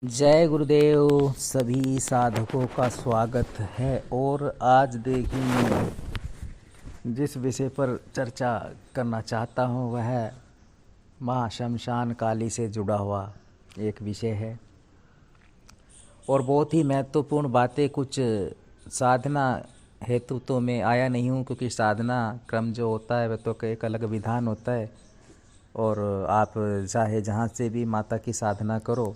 जय गुरुदेव। सभी साधकों का स्वागत है। और आज देखेंगे जिस विषय पर चर्चा करना चाहता हूँ वह माँ शमशान काली से जुड़ा हुआ एक विषय है और बहुत ही महत्वपूर्ण बातें। कुछ साधना हेतु तो मैं आया नहीं हूँ, क्योंकि साधना क्रम जो होता है वह तो एक अलग विधान होता है और आप चाहे जहाँ से भी माता की साधना करो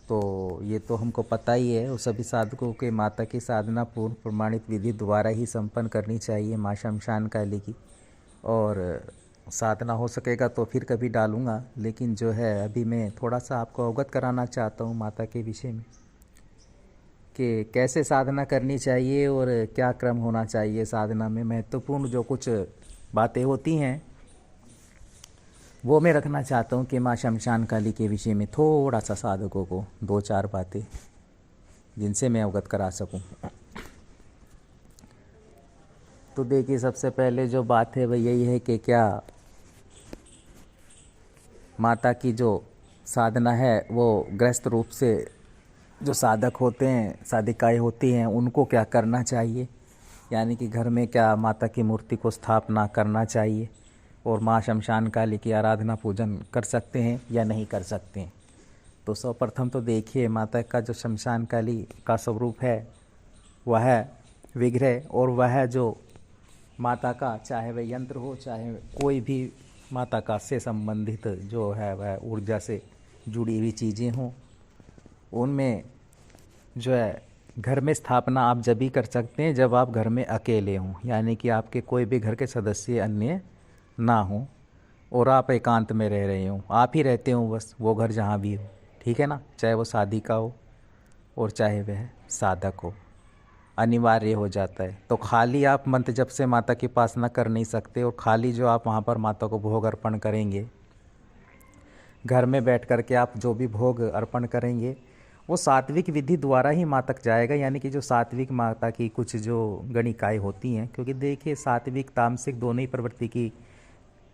तो ये तो हमको पता ही है। और सभी साधकों के माता की साधना पूर्ण प्रमाणित विधि द्वारा ही संपन्न करनी चाहिए माँ शमशान काली की। और साधना हो सकेगा तो फिर कभी डालूँगा, लेकिन जो है अभी मैं थोड़ा सा आपको अवगत कराना चाहता हूँ माता के विषय में कि कैसे साधना करनी चाहिए और क्या क्रम होना चाहिए साधना में। महत्वपूर्ण जो कुछ बातें होती हैं वो मैं रखना चाहता हूँ कि माँ शमशान काली के विषय में थोड़ा सा साधकों को दो चार बातें जिनसे मैं अवगत करा सकूँ। तो देखिए, सबसे पहले जो बात है वह यही है कि क्या माता की जो साधना है वो गृहस्थ रूप से जो साधक होते हैं, साधिकाएँ होती हैं, उनको क्या करना चाहिए। यानी कि घर में क्या माता की मूर्ति को स्थापना करना चाहिए और माँ शमशान काली की आराधना पूजन कर सकते हैं या नहीं कर सकते हैं। तो सर्वप्रथम तो देखिए, माता का जो शमशान काली का स्वरूप है वह है विग्रह। और वह जो माता का, चाहे वह यंत्र हो चाहे कोई भी माता का से संबंधित जो है वह ऊर्जा से जुड़ी हुई चीज़ें हों, उनमें जो है घर में स्थापना आप जब भी कर सकते हैं जब आप घर में अकेले हों, यानी कि आपके कोई भी घर के सदस्य अन्य ना हों और आप एकांत में रह रहे हों, आप ही रहते हो बस, वो घर जहाँ भी हो, ठीक है ना। चाहे वो शादी का हो और चाहे वह साधक हो, अनिवार्य हो जाता है। तो खाली आप मंत्र जप से माता की उपासना कर नहीं सकते और खाली जो आप वहाँ पर माता को भोग अर्पण करेंगे, घर में बैठ कर के आप जो भी भोग अर्पण करेंगे वो सात्विक विधि द्वारा ही माँ तक जाएगा। यानी कि जो सात्विक माता की कुछ जो गणिकाएँ होती हैं, क्योंकि देखिए सात्विक तामसिक दोनों ही प्रवृत्ति की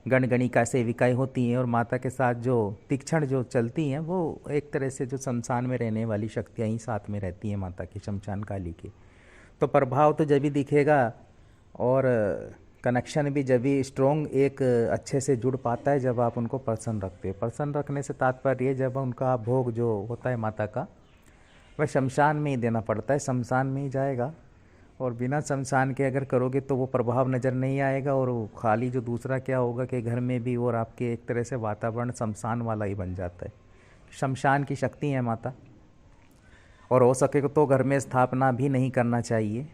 गणगणिका सेविकाएँ होती हैं और माता के साथ जो तीक्ष्ण जो चलती हैं वो एक तरह से जो शमशान में रहने वाली शक्तियाँ ही साथ में रहती हैं माता की, शमशान काली की। तो प्रभाव तो जब भी दिखेगा और कनेक्शन भी जब भी स्ट्रॉन्ग एक अच्छे से जुड़ पाता है जब आप उनको प्रसन्न रखते हैं। प्रसन्न रखने से तात्पर्य ये, जब उनका भोग जो होता है माता का वह शमशान में ही देना पड़ता है, शमशान में ही जाएगा। और बिना शमशान के अगर करोगे तो वो प्रभाव नज़र नहीं आएगा। और वो खाली जो दूसरा क्या होगा कि घर में भी और आपके एक तरह से वातावरण शमशान वाला ही बन जाता है। शमशान की शक्ति है माता। और हो सके तो घर में स्थापना भी नहीं करना चाहिए,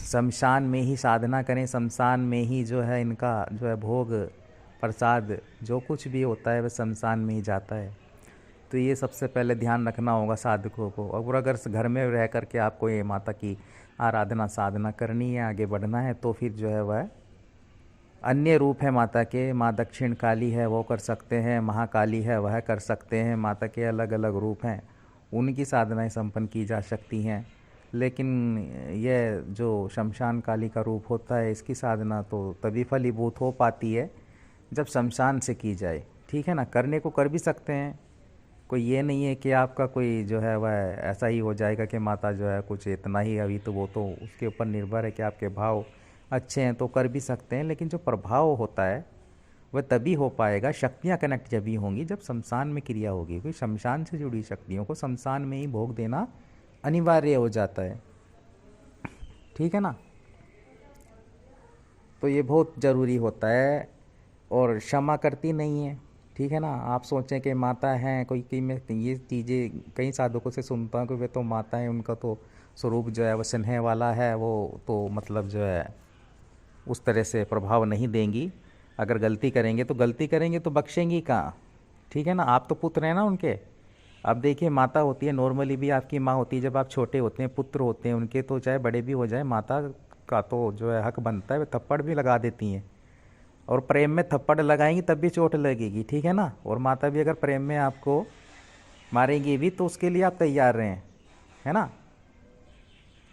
शमशान में ही साधना करें, शमशान में ही जो है इनका जो है भोग प्रसाद जो कुछ भी होता है वह शमशान में ही जाता है। तो ये सबसे पहले ध्यान रखना होगा साधकों को। और अगर घर में रह कर के आपको ये माता की आराधना साधना करनी है, आगे बढ़ना है, तो फिर जो है वह अन्य रूप है माता के, माँ दक्षिण काली है वो कर सकते हैं, महाकाली है वह कर सकते हैं, माता के अलग अलग रूप हैं उनकी साधनाएं संपन्न की जा सकती हैं। लेकिन यह जो शमशान काली का रूप होता है इसकी साधना तो तभी फलीभूत हो पाती है जब शमशान से की जाए, ठीक है ना। करने को कर भी सकते हैं, कोई ये नहीं है कि आपका कोई जो है वह ऐसा ही हो जाएगा कि माता जो है कुछ इतना ही, अभी तो वो तो उसके ऊपर निर्भर है कि आपके भाव अच्छे हैं तो कर भी सकते हैं। लेकिन जो प्रभाव होता है वह तभी हो पाएगा, शक्तियाँ कनेक्ट जब ही होंगी जब शमशान में क्रिया होगी, क्योंकि शमशान से जुड़ी शक्तियों को शमशान में ही भोग देना अनिवार्य हो जाता है, ठीक है ना। तो ये बहुत ज़रूरी होता है और क्षमा करती नहीं है, ठीक है ना। आप सोचें कि माता हैं कोई कि मैं ये चीज़ें कई साधकों से सुनता हूँ कि वे तो माता है, उनका तो स्वरूप जो है वो स्नेह वाला है, वो तो मतलब जो है उस तरह से प्रभाव नहीं देंगी। अगर गलती करेंगे तो बख्शेंगी कहाँ, ठीक है ना। आप तो पुत्र हैं ना उनके। अब देखिए, माता होती है, नॉर्मली भी आपकी माँ होती है, जब आप छोटे होते हैं पुत्र होते हैं उनके, तो चाहे बड़े भी हो जाए माता का तो जो है हक बनता है, वे थप्पड़ भी लगा देती हैं। और प्रेम में थप्पड़ लगाएंगी तब भी चोट लगेगी, ठीक है ना। और माता भी अगर प्रेम में आपको मारेंगी भी तो उसके लिए आप तैयार रहें, है ना।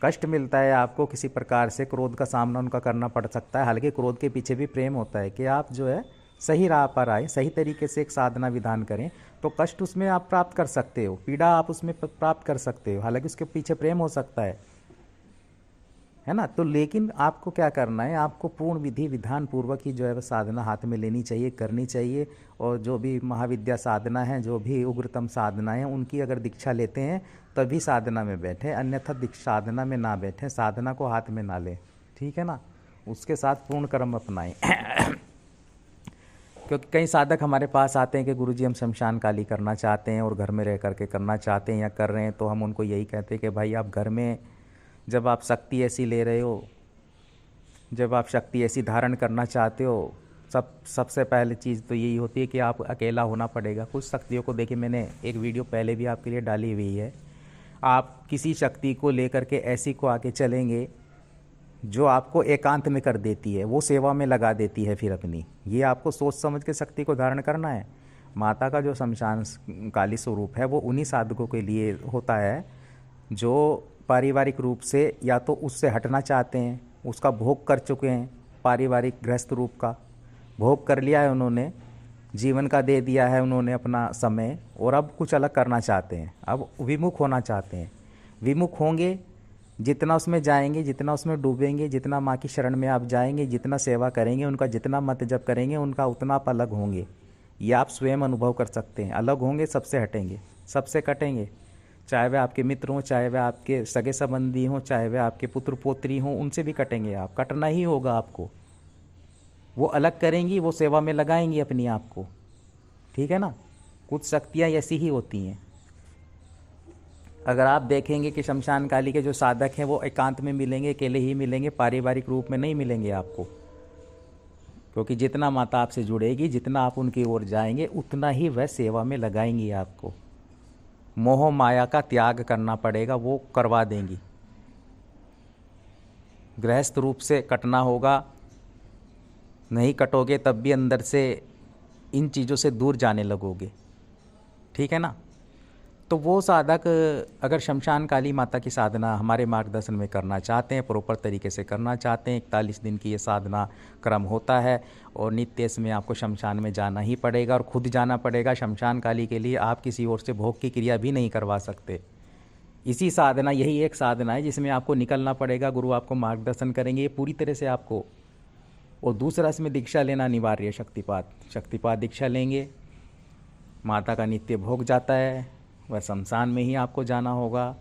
कष्ट मिलता है आपको किसी प्रकार से, क्रोध का सामना उनका करना पड़ सकता है, हालांकि क्रोध के पीछे भी प्रेम होता है कि आप जो है सही राह पर आए, सही तरीके से एक साधना विधान करें तो कष्ट उसमें आप प्राप्त कर सकते हो, पीड़ा आप उसमें प्राप्त कर सकते हो, हालांकि उसके पीछे प्रेम हो सकता है ना। तो लेकिन आपको क्या करना है, आपको पूर्ण विधि विधान पूर्वक ही जो है वह साधना हाथ में लेनी चाहिए, करनी चाहिए। और जो भी महाविद्या साधना है, जो भी उग्रतम साधना है, उनकी अगर दीक्षा लेते हैं तभी साधना में बैठे, अन्यथा साधना में ना बैठे, साधना को हाथ में ना लें, ठीक है ना। उसके साथ पूर्ण कर्म अपनाएं। क्योंकि कई साधक हमारे पास आते हैं कि गुरुजी हम शमशान काली करना चाहते हैं और घर में रह करके करना चाहते हैं या कर रहे हैं, तो हम उनको यही कहते हैं कि भाई आप घर में जब आप शक्ति ऐसी ले रहे हो, जब आप शक्ति ऐसी धारण करना चाहते हो, सबसे पहले चीज़ तो यही होती है कि आप अकेला होना पड़ेगा। कुछ शक्तियों को देखिए, मैंने एक वीडियो पहले भी आपके लिए डाली हुई है। आप किसी शक्ति को लेकर के ऐसी को आके चलेंगे जो आपको एकांत में कर देती है, वो सेवा में लगा देती है फिर अपनी। ये आपको सोच समझ के शक्ति को धारण करना है। माता का जो शमशान काली स्वरूप है वो उन्हीं साधकों के लिए होता है जो पारिवारिक रूप से या तो उससे हटना चाहते हैं, उसका भोग कर चुके हैं, पारिवारिक गृहस्थ रूप का भोग कर लिया है उन्होंने, जीवन का दे दिया है उन्होंने अपना समय, और अब कुछ अलग करना चाहते हैं, अब विमुख होना चाहते हैं। विमुख होंगे, जितना उसमें जाएंगे, जितना उसमें डूबेंगे, जितना माँ की शरण में आप जाएंगे, जितना सेवा करेंगे, उनका जितना मत जप करेंगे, उनका उतना आप अलग होंगे। ये आप स्वयं अनुभव कर सकते हैं। अलग होंगे, सबसे हटेंगे, सबसे कटेंगे, चाहे वह आपके मित्र हों, चाहे वह आपके सगे संबंधी हों, चाहे वह आपके पुत्र पोत्री हों, उनसे भी कटेंगे आप। कटना ही होगा आपको। वो अलग करेंगी, वो सेवा में लगाएंगी अपनी आप को, ठीक है ना। कुछ शक्तियाँ ऐसी ही होती हैं। अगर आप देखेंगे कि शमशान काली के जो साधक हैं वो एकांत में मिलेंगे, अकेले ही मिलेंगे, पारिवारिक रूप में नहीं मिलेंगे आपको। क्योंकि जितना माता आपसे जुड़ेगी, जितना आप उनकी ओर जाएंगे, उतना ही वह सेवा में लगाएंगी आपको। मोह माया का त्याग करना पड़ेगा, वो करवा देंगी। गृहस्थ रूप से कटना होगा, नहीं कटोगे तब भी अंदर से इन चीज़ों से दूर जाने लगोगे, ठीक है ना। तो वो साधक अगर शमशान काली माता की साधना हमारे मार्गदर्शन में करना चाहते हैं, प्रॉपर तरीके से करना चाहते हैं, 41 दिन की ये साधना क्रम होता है और नित्य इसमें आपको शमशान में जाना ही पड़ेगा और खुद जाना पड़ेगा। शमशान काली के लिए आप किसी और से भोग की क्रिया भी नहीं करवा सकते। इसी साधना, यही एक साधना है जिसमें आपको निकलना पड़ेगा, गुरु आपको मार्गदर्शन करेंगे ये पूरी तरह से आपको। और दूसरा इसमें दीक्षा लेना अनिवार्य है, शक्तिपात दीक्षा लेंगे। माता का नित्य भोग जाता है, वह शमशान में ही आपको जाना होगा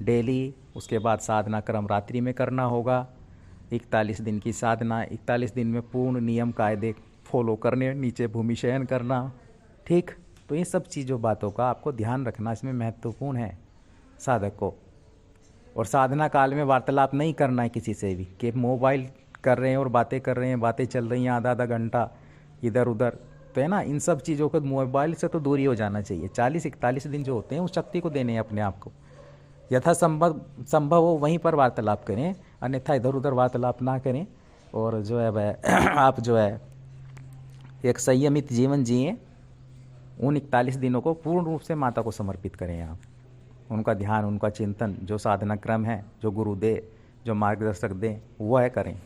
डेली। उसके बाद साधना क्रम रात्रि में करना होगा। 41 दिन की साधना, 41 दिन में पूर्ण नियम कायदे फॉलो करने, नीचे भूमि शयन करना, ठीक। तो ये सब चीज़ों बातों का आपको ध्यान रखना इसमें महत्वपूर्ण है साधक को। और साधना काल में वार्तालाप नहीं करना है किसी से भी, कि मोबाइल कर रहे हैं और बातें कर रहे हैं, बातें चल रही हैं आधा आधा घंटा इधर उधर, तो है ना। इन सब चीज़ों को, मोबाइल से तो दूरी हो जाना चाहिए। 40-41 दिन जो होते हैं उस शक्ति को देने हैं अपने आप को। यथा संभव हो वहीं पर वार्तालाप करें, अन्यथा इधर उधर वार्तालाप ना करें। और जो है वह आप जो है एक संयमित जीवन जिए। उन 41 दिनों को पूर्ण रूप से माता को समर्पित करें आप। उनका ध्यान, उनका चिंतन, जो साधना क्रम है, जो गुरु दे, जो मार्गदर्शक दें, वह करें।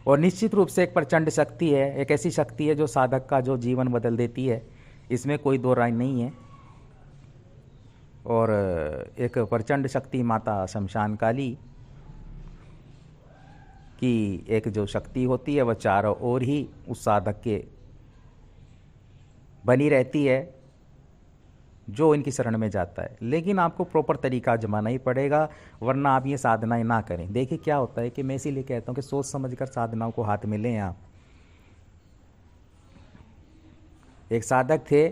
और निश्चित रूप से एक प्रचंड शक्ति है, एक ऐसी शक्ति है जो साधक का जो जीवन बदल देती है, इसमें कोई दो राय नहीं है। और एक प्रचंड शक्ति माता शमशान काली की एक जो शक्ति होती है वह चारों ओर ही उस साधक के बनी रहती है जो इनकी शरण में जाता है। लेकिन आपको प्रॉपर तरीका आजमाना ही पड़ेगा, वरना आप ये साधनाएं ना करें। देखिए क्या होता है कि मैं इसीलिए कहता हूँ कि सोच समझकर साधनाओं को हाथ में लें आप। एक साधक थे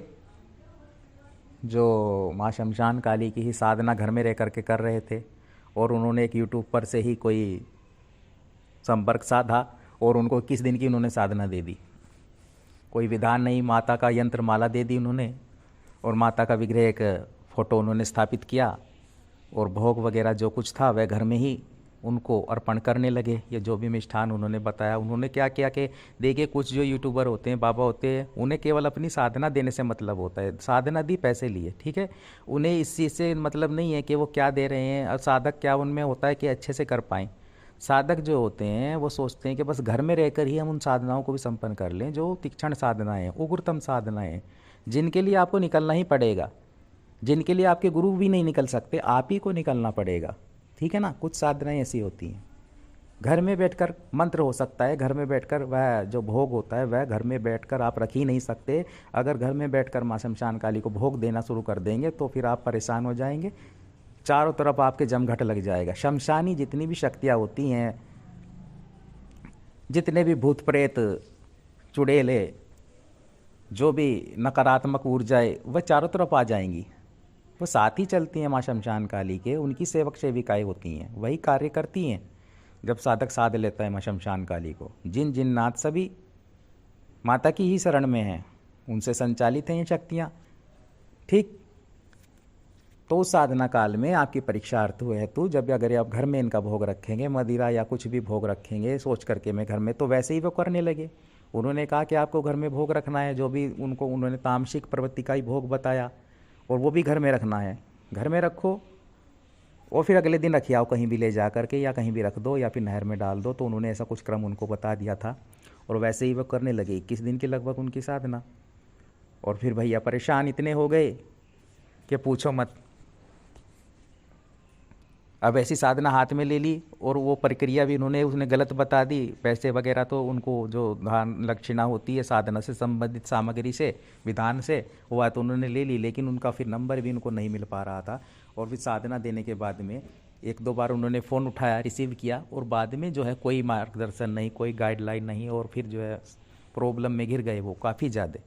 जो माँ शमशान काली की ही साधना घर में रह करके कर रहे थे, और उन्होंने एक यूट्यूब पर से ही कोई संपर्क साधा और उनको 21 दिन की उन्होंने साधना दे दी। कोई विधान नहीं, माता का यंत्र माला दे दी उन्होंने, और माता का विग्रह एक फ़ोटो उन्होंने स्थापित किया, और भोग वगैरह जो कुछ था वह घर में ही उनको अर्पण करने लगे। ये जो भी मिष्ठान उन्होंने बताया, उन्होंने क्या किया कि देखिए कुछ जो यूट्यूबर होते हैं, बाबा होते हैं, उन्हें केवल अपनी साधना देने से मतलब होता है। साधना दी, पैसे लिए, ठीक है, उन्हें इस चीज़ से मतलब नहीं है कि वो क्या दे रहे हैं, और साधक क्या उनमें होता है कि अच्छे से कर पाएँ। साधक जो होते हैं वो सोचते हैं कि बस घर में रहकर ही हम उन साधनाओं को भी संपन्न कर लें जो तीक्ष्ण साधनाएं हैं, उग्रतम साधनाएं हैं, जिनके लिए आपको निकलना ही पड़ेगा, जिनके लिए आपके गुरु भी नहीं निकल सकते, आप ही को निकलना पड़ेगा। ठीक है ना। कुछ साधनाएं ऐसी होती हैं, घर में बैठकर मंत्र हो सकता है, घर में बैठकर वह जो भोग होता है वह घर में बैठकर आप रख ही नहीं सकते। अगर घर में बैठकर माँ शमशान काली को भोग देना शुरू कर देंगे तो फिर आप परेशान हो जाएंगे, चारों तरफ आपके जमघट लग जाएगा। शमशानी जितनी भी शक्तियाँ होती हैं, जितने भी भूत प्रेत चुड़ैले, जो भी नकारात्मक ऊर्जाएं, वह चारों तरफ आ जाएंगी। वो साथ ही चलती हैं माँ शमशान काली के, उनकी सेवक सेविकाएँ होती हैं, वही कार्य करती हैं। जब साधक साध लेता है माँ शमशान काली को, जिन जिन्नात सभी माता की ही शरण में हैं, उनसे संचालित हैं ये शक्तियाँ। ठीक। तो उस साधना काल में आपकी परीक्षार्थ हेतु जब अगर आप घर में इनका भोग रखेंगे, मदिरा या कुछ भी भोग रखेंगे सोच करके मैं घर में, तो वैसे ही वो करने लगे। उन्होंने कहा कि आपको घर में भोग रखना है, जो भी उनको उन्होंने तामसिक प्रवृत्ति का ही भोग बताया, और वो भी घर में रखना है। घर में रखो और फिर अगले दिन रखिए आओ कहीं भी ले जा करके, या कहीं भी रख दो या फिर नहर में डाल दो। तो उन्होंने ऐसा कुछ क्रम उनको बता दिया था और वैसे ही वो करने लगे। 21 दिन की लगभग उनकी साधना, और फिर भैया परेशान इतने हो गए कि पूछो मत। अब ऐसी साधना हाथ में ले ली और वो प्रक्रिया भी उन्होंने उसने गलत बता दी। पैसे वगैरह तो उनको जो दान दक्षिणा होती है साधना से संबंधित सामग्री से, विधान से, वो तो उन्होंने ले ली, लेकिन उनका फिर नंबर भी उनको नहीं मिल पा रहा था। और फिर साधना देने के बाद में 1-2 बार उन्होंने फ़ोन उठाया, रिसीव किया, और बाद में जो है कोई मार्गदर्शन नहीं, कोई गाइडलाइन नहीं, और फिर जो है प्रॉब्लम में घिर गए वो काफ़ी ज़्यादा।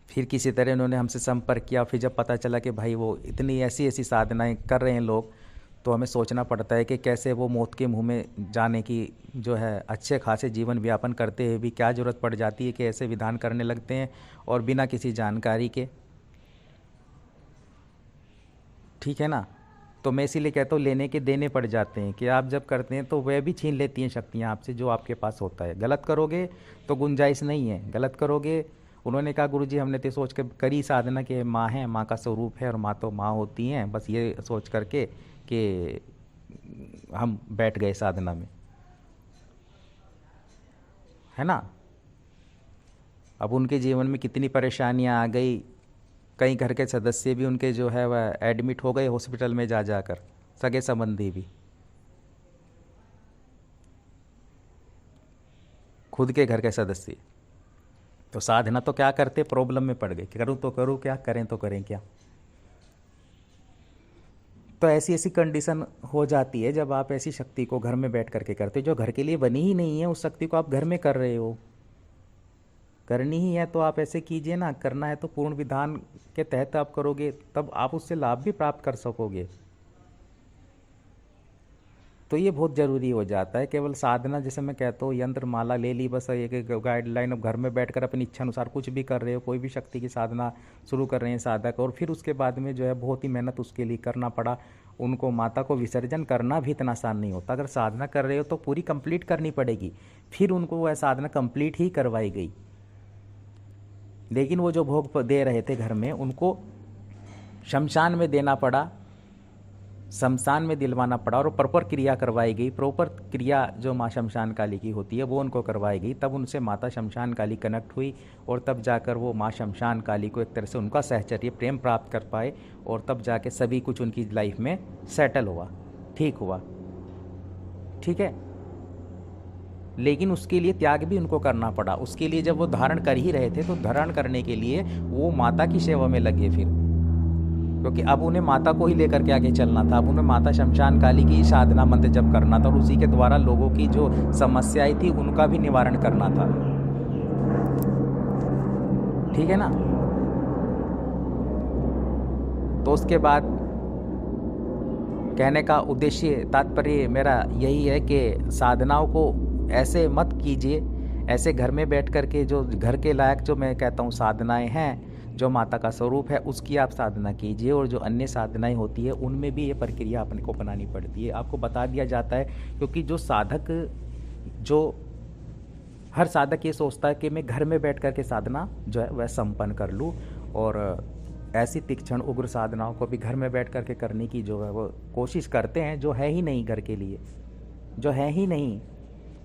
फिर किसी तरह उन्होंने हमसे संपर्क किया। फिर जब पता चला कि भाई वो इतनी ऐसी ऐसी साधनाएं कर रहे हैं लोग, तो हमें सोचना पड़ता है कि कैसे वो मौत के मुंह में जाने की जो है अच्छे खासे जीवन व्यापन करते हुए भी क्या ज़रूरत पड़ जाती है कि ऐसे विधान करने लगते हैं और बिना किसी जानकारी के। ठीक है ना। तो मैं इसीलिए कहता हूँ लेने के देने पड़ जाते हैं कि आप जब करते हैं तो वह भी छीन लेती हैं शक्तियाँ आपसे जो आपके पास होता है। गलत करोगे तो गुंजाइश नहीं है, गलत करोगे। उन्होंने कहा गुरुजी हमने तो सोच कर करी साधना कि माँ है, माँ का स्वरूप है और माँ तो माँ होती हैं, बस ये सोच करके कि हम बैठ गए साधना में, है ना। अब उनके जीवन में कितनी परेशानियाँ आ गई, कई घर के सदस्य भी उनके जो है वह एडमिट हो गए हॉस्पिटल में जा जाकर, सगे संबंधी भी, खुद के घर के सदस्य। तो साधना तो क्या करते, प्रॉब्लम में पड़ गए, करूँ तो करूँ क्या, करें तो करें क्या। तो ऐसी ऐसी कंडीशन हो जाती है जब आप ऐसी शक्ति को घर में बैठ करके करते हो जो घर के लिए बनी ही नहीं है। उस शक्ति को आप घर में कर रहे हो, करनी ही है तो आप ऐसे कीजिए ना। करना है तो पूर्ण विधान के तहत आप करोगे, तब आप उससे लाभ भी प्राप्त कर सकोगे। तो ये बहुत ज़रूरी हो जाता है। केवल साधना जैसे मैं कहता हूँ यंत्र माला ले ली, बस एक गाइडलाइन, अब घर में बैठकर अपनी इच्छा अनुसार कुछ भी कर रहे हो, कोई भी शक्ति की साधना शुरू कर रहे हैं साधक, और फिर उसके बाद में जो है बहुत ही मेहनत उसके लिए करना पड़ा। उनको माता को विसर्जन करना भी इतना आसान नहीं होता। अगर साधना कर रहे हो तो पूरी कंप्लीट करनी पड़ेगी, फिर उनको वह साधना कंप्लीट ही करवाई गई। लेकिन वो जो भोग दे रहे थे घर में, उनको शमशान में देना पड़ा, शमशान में दिलवाना पड़ा, और प्रॉपर क्रिया करवाई गई। प्रॉपर क्रिया जो माँ शमशान काली की होती है वो उनको करवाई गई। तब उनसे माता शमशान काली कनेक्ट हुई, और तब जाकर वो माँ शमशान काली को एक तरह से उनका सहचर्य प्रेम प्राप्त कर पाए, और तब जाके सभी कुछ उनकी लाइफ में सेटल हुआ, ठीक हुआ। ठीक है। लेकिन उसके लिए त्याग भी उनको करना पड़ा। उसके लिए जब वो धारण कर ही रहे थे तो धारण करने के लिए वो माता की सेवा में लगे फिर, क्योंकि अब उन्हें माता को ही लेकर के आगे चलना था। अब उन्हें माता शमशान काली की साधना मंत्र जप करना था, और उसी के द्वारा लोगों की जो समस्याएं थी उनका भी निवारण करना था। ठीक है ना। तो उसके बाद कहने का उद्देश्य, तात्पर्य मेरा यही है कि साधनाओं को ऐसे मत कीजिए, ऐसे घर में बैठ कर के जो घर के लायक जो मैं कहता हूँ साधनाएं हैं, जो माता का स्वरूप है उसकी आप साधना कीजिए। और जो अन्य साधनाएं होती है उनमें भी ये प्रक्रिया अपने को अपनानी पड़ती है, आपको बता दिया जाता है। क्योंकि जो साधक, जो हर साधक ये सोचता है कि मैं घर में बैठ कर के साधना जो है वह संपन्न कर लूँ, और ऐसी तीक्ष्ण उग्र साधनाओं को भी घर में बैठ करके करने की जो है वो कोशिश करते हैं, जो है ही नहीं घर के लिए, जो है ही नहीं,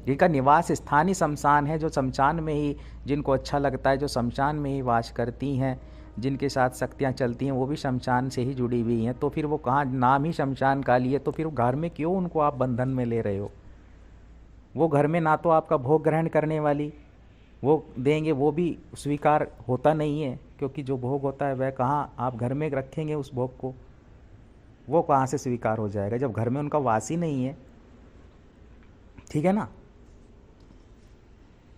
जिनका निवास स्थान ही शमशान है, जो शमशान में ही जिनको अच्छा लगता है, जो शमशान में ही वास करती हैं, जिनके साथ शक्तियाँ चलती हैं वो भी शमशान से ही जुड़ी हुई हैं, तो फिर वो कहाँ, नाम ही शमशान काली है, तो फिर घर में क्यों उनको आप बंधन में ले रहे हो? वो घर में ना तो आपका भोग ग्रहण करने वाली वो देंगे, वो भी स्वीकार होता नहीं है, क्योंकि जो भोग होता है वह कहाँ आप घर में रखेंगे उस भोग को, वो कहाँ से स्वीकार हो जाएगा जब घर में उनका वास ही नहीं है। ठीक है ना।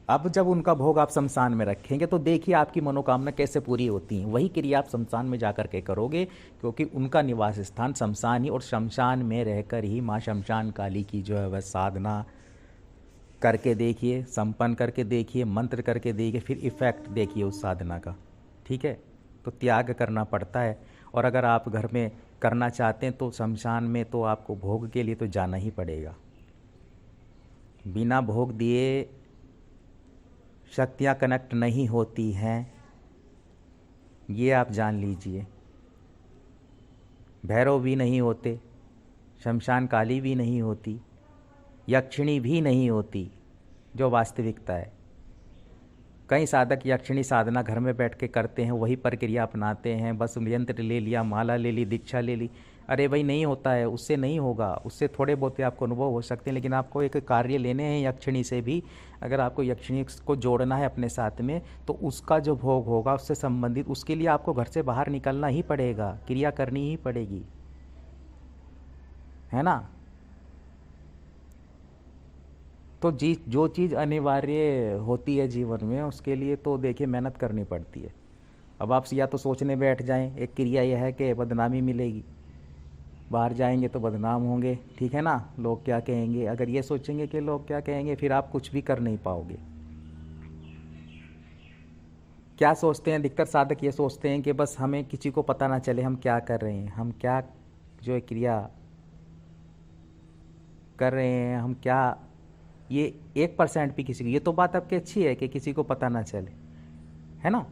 अब जब उनका भोग आप शमशान में रखेंगे तो देखिए आपकी मनोकामना कैसे पूरी होती है। वही क्रिया आप शमशान में जाकर के करोगे, क्योंकि उनका निवास स्थान शमशान ही, और शमशान में रहकर ही माँ शमशान काली की जो है वह साधना करके देखिए, संपन्न करके देखिए, मंत्र करके देखिए, फिर इफ़ेक्ट देखिए उस साधना का। ठीक है। तो त्याग करना पड़ता है, और अगर आप घर में करना चाहते हैं तो शमशान में तो आपको भोग के लिए तो जाना ही पड़ेगा। बिना भोग दिए शक्तियाँ कनेक्ट नहीं होती हैं, ये आप जान लीजिए। भैरव भी नहीं होते, शमशान काली भी नहीं होती, यक्षिणी भी नहीं होती, जो वास्तविकता है। कई साधक यक्षिणी साधना घर में बैठ के करते हैं, वही प्रक्रिया अपनाते हैं, बस यंत्र ले लिया, माला ले ली, दीक्षा ले ली। अरे भाई नहीं होता है, उससे नहीं होगा, उससे थोड़े बहुत आपको अनुभव हो सकते हैं, लेकिन आपको एक कार्य लेने हैं यक्षिणी से भी। अगर आपको यक्षिणी को जोड़ना है अपने साथ में, तो उसका जो भोग होगा उससे संबंधित, उसके लिए आपको घर से बाहर निकलना ही पड़ेगा, क्रिया करनी ही पड़ेगी, है ना। तो जो चीज़ अनिवार्य होती है जीवन में, उसके लिए तो देखिए मेहनत करनी पड़ती है। अब आप या तो सोचने बैठ जाएं, एक क्रिया यह है कि बदनामी मिलेगी, बाहर जाएंगे तो बदनाम होंगे, ठीक है ना, लोग क्या कहेंगे। अगर ये सोचेंगे कि लोग क्या कहेंगे, फिर आप कुछ भी कर नहीं पाओगे। क्या सोचते हैं अधिकतर साधक? ये सोचते हैं कि बस हमें किसी को पता ना चले हम क्या कर रहे हैं, हम क्या जो क्रिया कर रहे हैं, हम क्या, ये 1% भी किसी को, ये तो बात आपकी अच्छी है कि किसी को पता ना चले, है ना।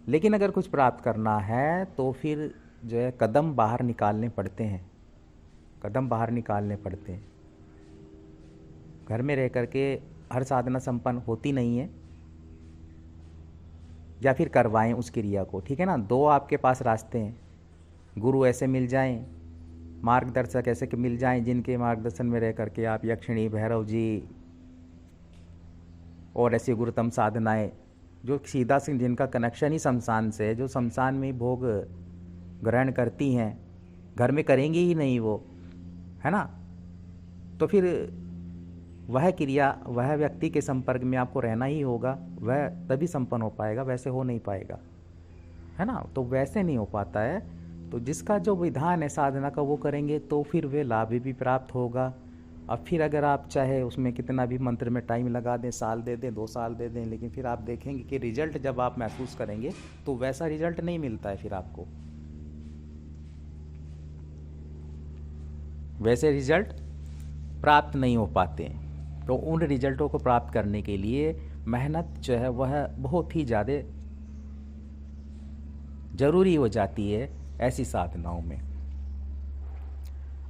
लेकिन अगर कुछ प्राप्त करना है तो फिर जो है कदम बाहर निकालने पड़ते हैं, कदम बाहर निकालने पड़ते हैं। घर में रह करके हर साधना संपन्न होती नहीं है, या फिर करवाएं उस क्रिया को, ठीक है ना। दो आपके पास रास्ते हैं, गुरु ऐसे मिल जाएं, मार्गदर्शक ऐसे कि मिल जाएं जिनके मार्गदर्शन में रह करके आप यक्षिणी, भैरव जी और ऐसी गुरुतम साधनाएं जो सीधा से जिनका कनेक्शन ही शमशान से है, जो शमशान में भोग ग्रहण करती हैं, घर में करेंगी ही नहीं वो, है ना। तो फिर वह क्रिया, वह व्यक्ति के संपर्क में आपको रहना ही होगा, वह तभी संपन्न हो पाएगा, वैसे हो नहीं पाएगा, है ना। तो वैसे नहीं हो पाता है। तो जिसका जो विधान है साधना का वो करेंगे तो फिर वे लाभ भी प्राप्त होगा। अब फिर अगर आप चाहे उसमें कितना भी मंत्र में टाइम लगा दें, साल दे दें, 2 साल दे दें, लेकिन फिर आप देखेंगे कि रिजल्ट जब आप महसूस करेंगे तो वैसा रिजल्ट नहीं मिलता है, फिर आपको वैसे रिजल्ट प्राप्त नहीं हो पाते हैं। तो उन रिजल्टों को प्राप्त करने के लिए मेहनत जो है वह बहुत ही ज़्यादा ज़रूरी हो जाती है ऐसी साधनाओं में।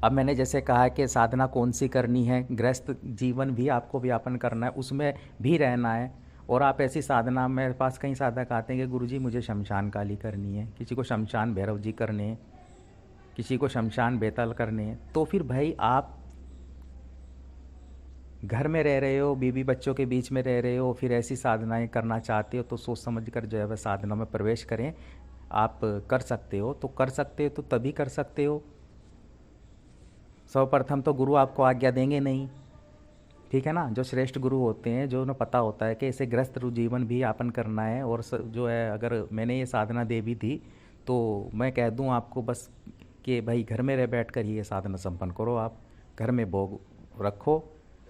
अब मैंने जैसे कहा कि साधना कौन सी करनी है, गृहस्थ जीवन भी आपको व्यापन करना है, उसमें भी रहना है, और आप ऐसी साधना, मेरे पास कई साधक आते हैं कि गुरुजी मुझे शमशान काली करनी है, किसी को शमशान भैरव जी करने हैं, किसी को शमशान बेताल करने हैं। तो फिर भाई आप घर में रह रहे हो, बीवी बच्चों के बीच में रह रहे हो, फिर ऐसी साधनाएं करना चाहते हो तो सोच समझ कर जो है वह साधना में प्रवेश करें। आप कर सकते हो तो कर सकते हो, तो तभी कर सकते हो। सर्वप्रथम तो गुरु आपको आज्ञा देंगे नहीं, ठीक है ना। जो श्रेष्ठ गुरु होते हैं, जो उन्हें पता होता है कि इसे गृहस्थ जीवन भी यापन करना है, और जो है अगर मैंने ये साधना दे भी थी तो मैं कह दूं आपको बस कि भाई घर में रह बैठ कर ही ये साधना संपन्न करो। आप घर में भोग रखो,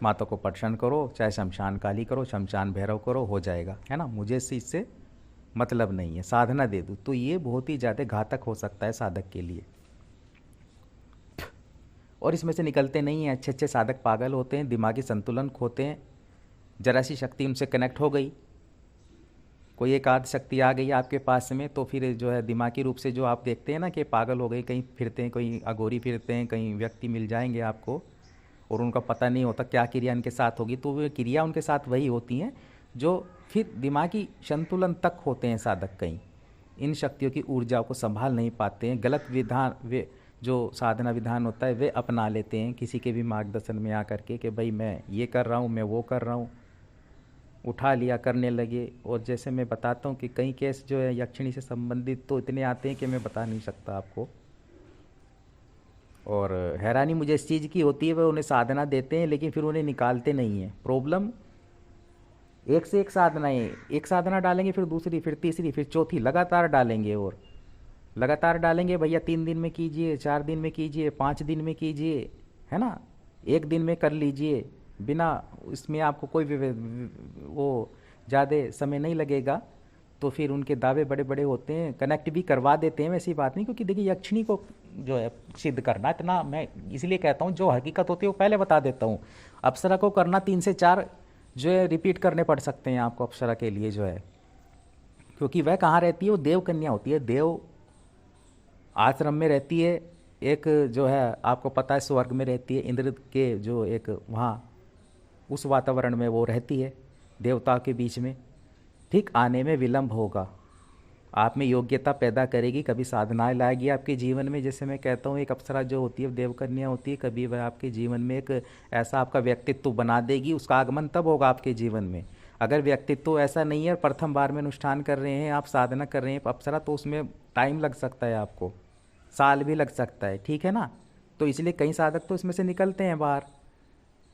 माता को प्रसन्न करो, चाहे शमशान काली करो, शमशान भैरव करो, हो जाएगा, है ना। मुझे इससे मतलब नहीं है, साधना दे दूँ तो ये बहुत ही ज़्यादा घातक हो सकता है साधक के लिए, और इसमें से निकलते नहीं हैं। अच्छे अच्छे साधक पागल होते हैं, दिमागी संतुलन खोते हैं, जरा सी शक्ति उनसे कनेक्ट हो गई कोई एक आध शक्ति आ गई आपके पास में, तो फिर जो है दिमागी रूप से जो आप देखते हैं ना कि पागल हो गए, कहीं फिरते हैं, कहीं अघोरी फिरते हैं, कहीं व्यक्ति मिल जाएंगे आपको और उनका पता नहीं होता क्या क्रिया उनके साथ होगी, तो वो क्रिया उनके साथ वही होती हैं जो फिर दिमागी संतुलन तक होते हैं साधक कहीं इन शक्तियों की ऊर्जाओं को संभाल नहीं पाते हैं, गलत विधान वे जो साधना विधान होता है वे अपना लेते हैं किसी के भी मार्गदर्शन में आकर के कि भाई मैं ये कर रहा हूँ, मैं वो कर रहा हूँ, उठा लिया, करने लगे। और जैसे मैं बताता हूँ कि कई केस जो है यक्षिणी से संबंधित तो इतने आते हैं कि मैं बता नहीं सकता आपको। और हैरानी मुझे इस चीज़ की होती है, वह उन्हें साधना देते हैं लेकिन फिर उन्हें निकालते नहीं हैं। प्रॉब्लम एक से एक साधनाएं, एक साधना डालेंगे फिर दूसरी, फिर तीसरी, फिर चौथी, लगातार डालेंगे और लगातार डालेंगे। भैया 3 दिन में कीजिए, 4 दिन में कीजिए, 5 दिन में कीजिए, है ना, 1 दिन में कर लीजिए, बिना इसमें आपको कोई भी वो ज़्यादा समय नहीं लगेगा। तो फिर उनके दावे बड़े बड़े होते हैं, कनेक्ट भी करवा देते हैं, वैसी बात नहीं। क्योंकि देखिए यक्षिणी को जो है सिद्ध करना इतना, मैं इसलिए कहता हूँ जो हकीकत होती है वो पहले बता देता हूँ। अप्सरा को करना 3 से 4 जो है रिपीट करने पड़ सकते हैं आपको अप्सरा के लिए जो है, क्योंकि वह कहाँ रहती है, वो देव कन्या होती है, देव आश्रम में रहती है। एक जो है आपको पता है स्वर्ग में रहती है, इंद्र के जो एक वहाँ उस वातावरण में वो रहती है देवताओं के बीच में। ठीक आने में विलंब होगा, आप में योग्यता पैदा करेगी, कभी साधनाएं लाएगी आपके जीवन में। जैसे मैं कहता हूँ एक अप्सरा जो होती है देवकन्या होती है, कभी वह आपके जीवन में एक ऐसा आपका व्यक्तित्व बना देगी। उसका आगमन तब होगा आपके जीवन में। अगर व्यक्तित्व ऐसा नहीं है और प्रथम बार में अनुष्ठान कर रहे हैं, आप साधना कर रहे हैं अप्सरा, तो उसमें टाइम लग सकता है, आपको साल भी लग सकता है, ठीक है ना। तो इसलिए कई साधक तो इसमें से निकलते हैं बाहर।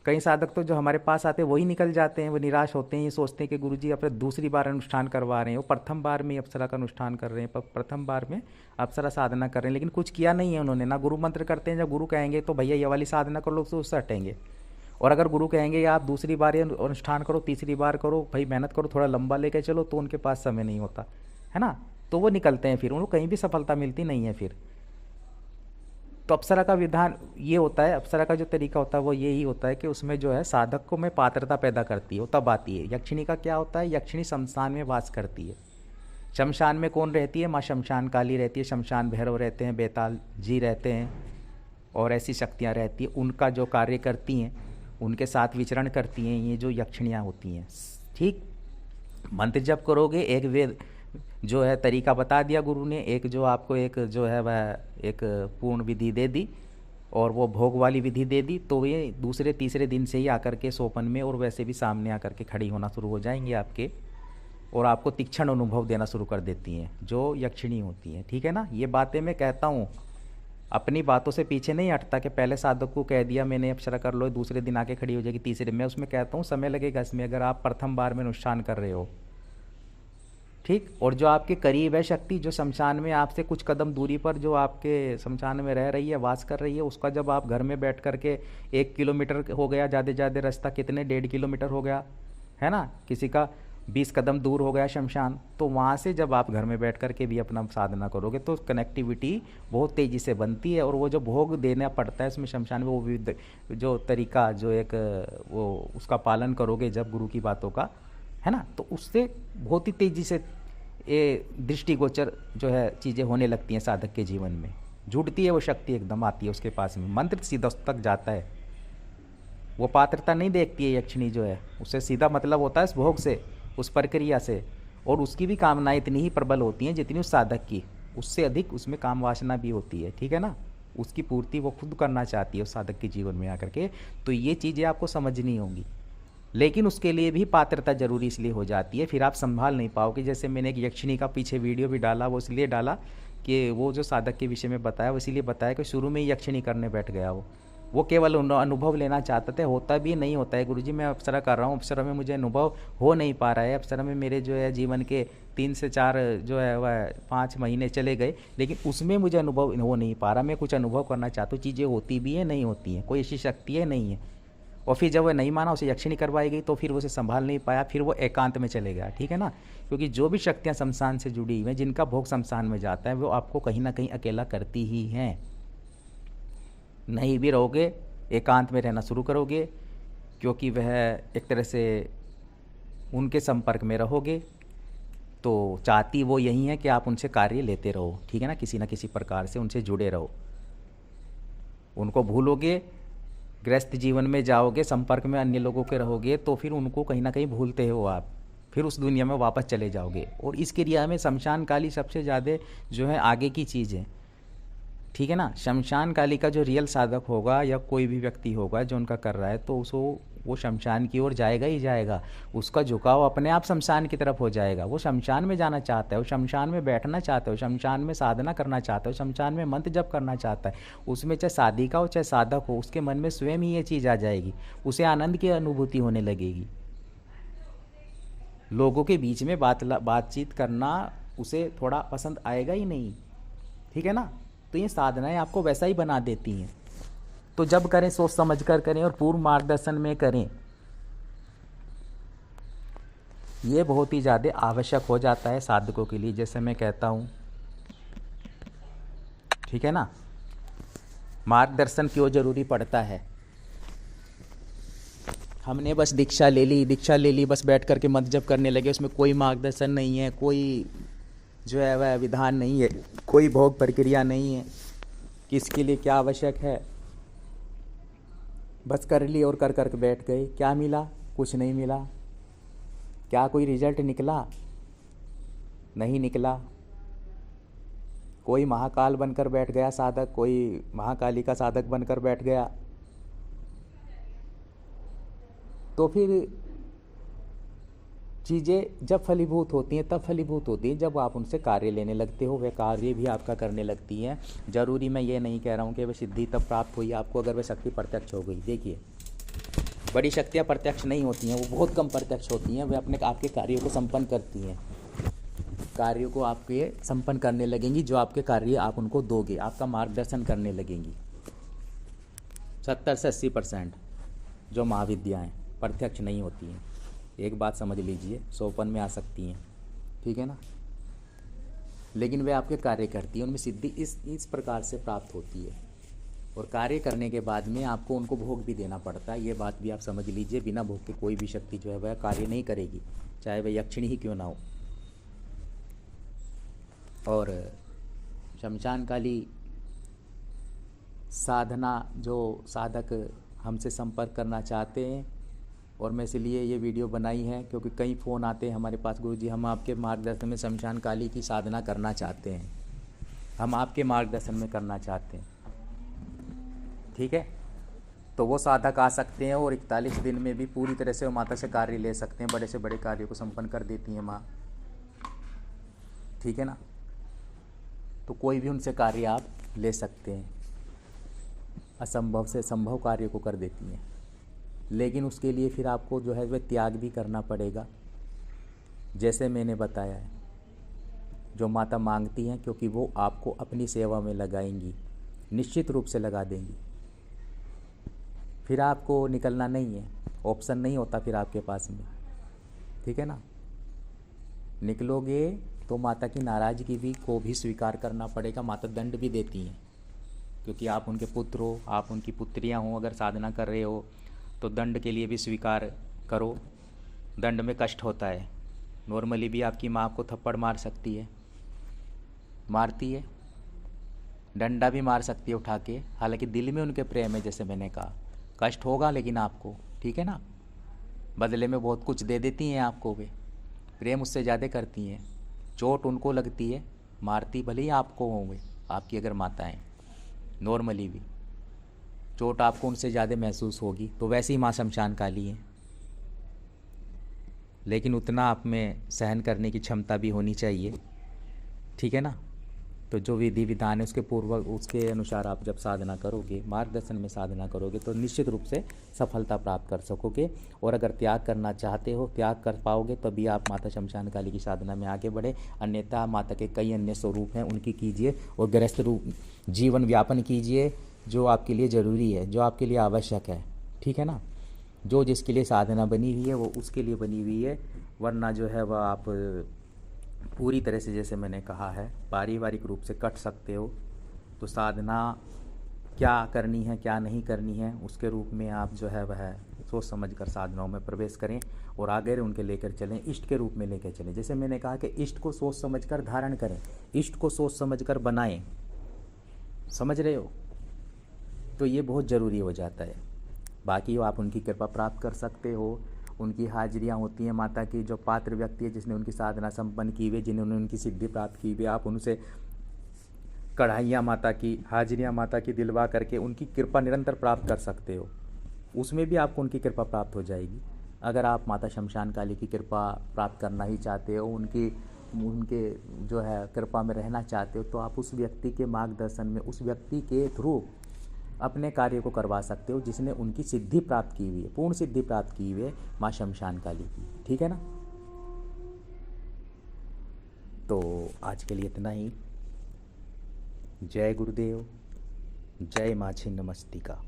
कई साधक तो जो हमारे पास आते हैं वही निकल जाते हैं, वो निराश होते हैं, ये सोचते हैं कि गुरुजी अपने दूसरी बार अनुष्ठान करवा रहे हैं, वो प्रथम बार में अप्सरा का अनुष्ठान कर रहे हैं, प्रथम बार में अप्सरा साधना कर रहे हैं, लेकिन कुछ किया नहीं है उन्होंने, ना गुरु मंत्र करते हैं। जब गुरु कहेंगे तो भैया ये वाली साधना कर लो तो उससे हटेंगे, और अगर गुरु कहेंगे आप दूसरी बार ये अनुष्ठान करो, तीसरी बार करो, भाई मेहनत करो, थोड़ा लंबा लेके चलो, तो उनके पास समय नहीं होता है ना, तो वो निकलते हैं, फिर उनको कहीं भी सफलता मिलती नहीं है फिर। तो अप्सरा का विधान ये होता है, अप्सरा का जो तरीका होता है वो यही होता है कि उसमें जो है साधक को में पात्रता पैदा करती है, वो तब आती है। यक्षिणी का क्या होता है, यक्षिणी शमशान में वास करती है। शमशान में कौन रहती है, माँ शमशान काली रहती है, शमशान भैरव रहते हैं, बेताल जी रहते हैं, और ऐसी शक्तियाँ रहती हैं। उनका जो कार्य करती हैं, उनके साथ विचरण करती हैं ये जो यक्षिणियाँ होती हैं। ठीक, मंत्र जप करोगे, एक वेद जो है तरीका बता दिया गुरु ने, एक जो आपको एक जो है वह एक पूर्ण विधि दे दी और वो भोग वाली विधि दे दी, तो ये दूसरे तीसरे दिन से ही आकर के सोपन में और वैसे भी सामने आकर के खड़ी होना शुरू हो जाएंगे आपके, और आपको तीक्ष्ण अनुभव देना शुरू कर देती हैं जो यक्षिणी होती हैं, ठीक है ना। ये बातें मैं कहता हूँ, अपनी बातों से पीछे नहीं हटता कि पहले साधक को कह दिया मैंने अप्सरा कर लो, दूसरे दिन आके खड़ी हो जाएगी, तीसरे। मैं उसमें कहता हूँ समय लगेगा इसमें, अगर आप प्रथम बार में अनुष्ठान कर रहे हो, ठीक। और जो आपके करीब है शक्ति, जो शमशान में आपसे कुछ कदम दूरी पर जो आपके शमशान में रह रही है, वास कर रही है, उसका जब आप घर में बैठ करके 1 किलोमीटर हो गया ज़्यादा ज़्यादा रास्ता, कितने 1.5 किलोमीटर हो गया है ना, किसी का 20 कदम दूर हो गया शमशान, तो वहाँ से जब आप घर में बैठ करके भी अपना साधना करोगे तो कनेक्टिविटी बहुत तेज़ी से बनती है। और वो जो भोग देना पड़ता है उसमें शमशान में, वो भी जो तरीका जो एक वो उसका पालन करोगे जब गुरु की बातों का, है ना, तो उससे बहुत ही तेज़ी से ये दृष्टिगोचर जो है चीज़ें होने लगती हैं साधक के जीवन में, जुड़ती है वो शक्ति, एकदम आती है उसके पास में, मंत्र सीधा उस तक जाता है। वो पात्रता नहीं देखती है यक्षिणी जो है, उससे सीधा मतलब होता है उस भोग से, उस प्रक्रिया से, और उसकी भी कामनाएं इतनी ही प्रबल होती हैं जितनी उस साधक की, उससे अधिक उसमें काम वासना भी होती है, ठीक है ना। उसकी पूर्ति वो खुद करना चाहती है उस साधक के जीवन में आकर के। तो ये चीज़ें आपको समझनी होंगी, लेकिन उसके लिए भी पात्रता जरूरी इसलिए हो जाती है, फिर आप संभाल नहीं पाओगे। जैसे मैंने एक यक्षिणी का पीछे वीडियो भी डाला, वो इसलिए डाला कि वो जो साधक के विषय में बताया, वो इसीलिए बताया कि शुरू में ही यक्षिणी करने बैठ गया वो केवल अनुभव लेना चाहते थे, होता भी नहीं होता है। गुरुजी मैं अप्सरा कर रहा हूँ, अप्सरा में मुझे अनुभव हो नहीं पा रहा है, अप्सरा में मेरे जो है जीवन के 3 से 4 जो है वह 5 महीने चले गए, लेकिन उसमें मुझे अनुभव हो नहीं पा रहा, मैं कुछ अनुभव करना चाहता हूँ, चीज़ें होती भी हैं नहीं होती हैं, कोई ऐसी शक्ति है नहीं है। और फिर जब वह नहीं माना, उसे यक्षिणी करवाई गई, तो फिर उसे संभाल नहीं पाया, फिर वो एकांत में चले गया, ठीक है ना। क्योंकि जो भी शक्तियाँ शमशान से जुड़ी हुई हैं, जिनका भोग शमशान में जाता है, वो आपको कहीं ना कहीं अकेला करती ही हैं। नहीं भी रहोगे, एकांत में रहना शुरू करोगे, क्योंकि वह एक तरह से उनके संपर्क में रहोगे, तो चाहती वो यही है कि आप उनसे कार्य लेते रहो, ठीक है ना, किसी ना किसी प्रकार से उनसे जुड़े रहो। उनको भूलोगे, गृहस्थ जीवन में जाओगे, संपर्क में अन्य लोगों के रहोगे, तो फिर उनको कहीं ना कहीं भूलते हो आप, फिर उस दुनिया में वापस चले जाओगे। और इस क्रिया में शमशान काली सबसे ज़्यादा जो है आगे की चीज़ है, ठीक है ना। शमशान काली का जो रियल साधक होगा या कोई भी व्यक्ति होगा जो उनका कर रहा है, तो उसको वो शमशान की ओर जाएगा ही जाएगा। उसका झुकाव अपने आप शमशान की तरफ हो जाएगा। वो शमशान में जाना चाहता है, वो शमशान में बैठना चाहता है, वो शमशान में साधना करना चाहता है, वो शमशान में मंत्र जप करना चाहता है। उसमें चाहे साधिका हो चाहे साधक हो, उसके मन में स्वयं ही ये चीज़ आ जाएगी, उसे आनंद की अनुभूति होने लगेगी। लोगों के बीच में बातचीत करना उसे थोड़ा पसंद आएगा ही नहीं, ठीक है ना। तो ये साधनाएं आपको वैसा ही बना देती हैं। तो जब करें सोच समझ कर करें और पूर्ण मार्गदर्शन में करें, ये बहुत ही ज़्यादा आवश्यक हो जाता है साधकों के लिए, जैसे मैं कहता हूँ, ठीक है ना। मार्गदर्शन क्यों जरूरी पड़ता है? हमने बस दीक्षा ले ली, बस बैठ करके मंत्र जप करने लगे, उसमें कोई मार्गदर्शन नहीं है, कोई जो है वह विधान नहीं है, कोई भोग प्रक्रिया नहीं है, किसके लिए क्या आवश्यक है, बस कर ली और कर करके बैठ गए। क्या मिला? कुछ नहीं मिला। क्या कोई रिजल्ट निकला? नहीं निकला। कोई महाकाल बनकर बैठ गया साधक, कोई महाकाली का साधक बनकर बैठ गया। तो फिर चीज़ें जब फलीभूत होती हैं तब फलीभूत होती हैं जब आप उनसे कार्य लेने लगते हो, वह कार्य भी आपका करने लगती हैं। ज़रूरी मैं ये नहीं कह रहा हूँ कि वह सिद्धि तब प्राप्त हुई आपको अगर वह शक्ति प्रत्यक्ष हो गई। देखिए, बड़ी शक्तियाँ प्रत्यक्ष नहीं होती हैं, वो बहुत कम प्रत्यक्ष होती हैं। वे अपने आपके कार्यों को संपन्न करती हैं, कार्यों को आपके संपन्न करने लगेंगी। जो आपके कार्य आप उनको दोगे, आपका मार्गदर्शन करने लगेंगी। 70 से 80% जो महाविद्याएँ प्रत्यक्ष नहीं होती हैं, एक बात समझ लीजिए, 100पन में आ सकती हैं, ठीक है ना, लेकिन वे आपके कार्य करती हैं। उनमें सिद्धि इस प्रकार से प्राप्त होती है। और कार्य करने के बाद में आपको उनको भोग भी देना पड़ता है, ये बात भी आप समझ लीजिए। बिना भोग के कोई भी शक्ति जो है वह कार्य नहीं करेगी, चाहे वह यक्षिणी ही क्यों ना हो। और शमशान काली साधना जो साधक हमसे संपर्क करना चाहते हैं, और मैं इसलिए ये वीडियो बनाई है क्योंकि कई फ़ोन आते हैं हमारे पास, गुरुजी हम आपके मार्गदर्शन में शमशान काली की साधना करना चाहते हैं, हम आपके मार्गदर्शन में करना चाहते हैं, ठीक है। तो वो साधक आ सकते हैं और 41 दिन में भी पूरी तरह से वो माता से कार्य ले सकते हैं। बड़े से बड़े कार्यों को संपन्न कर देती हैं माँ, ठीक है ना। तो कोई भी उनसे कार्य आप ले सकते हैं, असंभव से संभव कार्य को कर देती हैं। लेकिन उसके लिए फिर आपको जो है वह त्याग भी करना पड़ेगा, जैसे मैंने बताया है। जो माता मांगती हैं, क्योंकि वो आपको अपनी सेवा में लगाएंगी, निश्चित रूप से लगा देंगी। फिर आपको निकलना नहीं है, ऑप्शन नहीं होता फिर आपके पास में, ठीक है ना। निकलोगे तो माता की नाराज़गी भी को भी स्वीकार करना पड़ेगा। माता दंड भी देती हैं, क्योंकि आप उनके पुत्र हो, आप उनकी पुत्रियां हो। अगर साधना कर रहे हो तो दंड के लिए भी स्वीकार करो। दंड में कष्ट होता है। नॉर्मली भी आपकी माँ आपको थप्पड़ मार सकती है, मारती है, डंडा भी मार सकती है उठा के। हालांकि दिल में उनके प्रेम है, जैसे मैंने कहा, कष्ट होगा लेकिन आपको, ठीक है ना। बदले में बहुत कुछ दे देती हैं आपको, वे प्रेम उससे ज़्यादा करती हैं। चोट उनको लगती है, मारती भले ही आपको हों वे, आपकी अगर माताएँ, नॉर्मली भी चोट आपको उनसे ज़्यादा महसूस होगी। तो वैसे ही माँ शमशान काली हैं, लेकिन उतना आप में सहन करने की क्षमता भी होनी चाहिए, ठीक है ना। तो जो विधि विधान है उसके उसके अनुसार आप जब साधना करोगे, मार्गदर्शन में साधना करोगे, तो निश्चित रूप से सफलता प्राप्त कर सकोगे। और अगर त्याग करना चाहते हो, त्याग कर पाओगे, तभी आप माता शमशान काली की साधना में आगे बढ़े। अन्यथा माता के कई अन्य स्वरूप हैं, उनकी कीजिए और गृहस्थ रूप जीवन व्यापन कीजिए, जो आपके लिए ज़रूरी है, जो आपके लिए आवश्यक है, ठीक है ना। जो जिसके लिए साधना बनी हुई है वो उसके लिए बनी हुई है, वरना जो है वह आप पूरी तरह से, जैसे मैंने कहा है, पारिवारिक रूप से कट सकते हो। तो साधना क्या करनी है क्या नहीं करनी है, उसके रूप में आप जो है वह सोच समझ कर साधनाओं में प्रवेश करें और आगे उनके लेकर चलें, इष्ट के रूप में लेकर चलें। जैसे मैंने कहा कि इष्ट को सोच समझ कर धारण करें, इष्ट को सोच समझ कर बनाएं, समझ रहे हो? तो ये बहुत ज़रूरी हो जाता है। बाकी आप उनकी कृपा प्राप्त कर सकते हो, उनकी हाजिरियाँ होती हैं माता की, जो पात्र व्यक्ति है जिसने उनकी साधना संपन्न की हुई, जिन्होंने उनकी सिद्धि प्राप्त की हुई, आप उनसे कढ़ाइयाँ माता की, हाजिरियाँ माता की दिलवा करके उनकी कृपा निरंतर प्राप्त कर सकते हो। उसमें भी आपको उनकी कृपा प्राप्त हो जाएगी। अगर आप माता शमशान काली की कृपा प्राप्त करना ही चाहते हो, उनके जो है कृपा में रहना चाहते हो, तो आप उस व्यक्ति के मार्गदर्शन में, उस व्यक्ति के थ्रू अपने कार्य को करवा सकते हो जिसने उनकी सिद्धि प्राप्त की हुई है, पूर्ण सिद्धि प्राप्त की हुई है माँ शमशान काली की। ठीक है ना? तो आज के लिए इतना ही। जय गुरुदेव, जय माँ छिन्नमस्तिका।